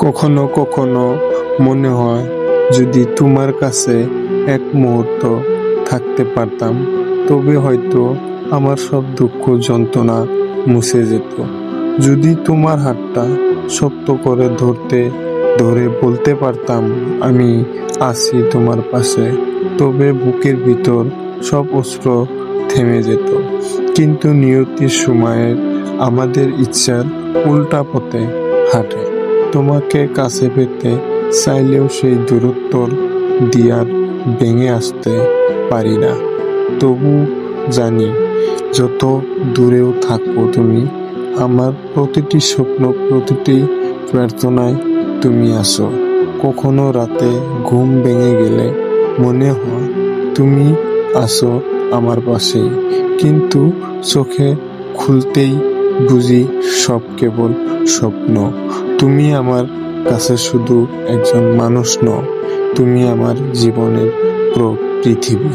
কখনো কখনো মনে হয় যদি তোমার কাছে এক মুহূর্ত থাকতে পারতাম, তবে হয়তো আমার সব দুঃখ যন্ত্রণা মুছে যেত। যদি তোমার হাতটা শক্ত করে ধরে বলতে পারতাম আমি আছি তোমার পাশে, তবে বুকের ভিতর সব অস্ত্র থেমে যেত। কিন্তু নিয়তির সময়ের আমাদের ইচ্ছার উল্টা পথে হাঁটে। তোমাকে কাছে পেতে চাইলেও সেই দূরত্বর দিয়ার ভেঙে আসতে পারি না। তবু জানি যত দূরেও থাকো তুমি, আমার প্রতিটি স্বপ্ন প্রতিটি প্রার্থনায় তুমি আসো। কখনো রাতে ঘুম ভেঙে গেলে মনে হয় তুমি আসো আমার পাশেই, কিন্তু চোখে খুলতেই বুঝি সব কেবল স্বপ্ন। তুমি আমার কাছে শুধু একজন মানুষ নও, তুমি আমার জীবনের পুরো পৃথিবী।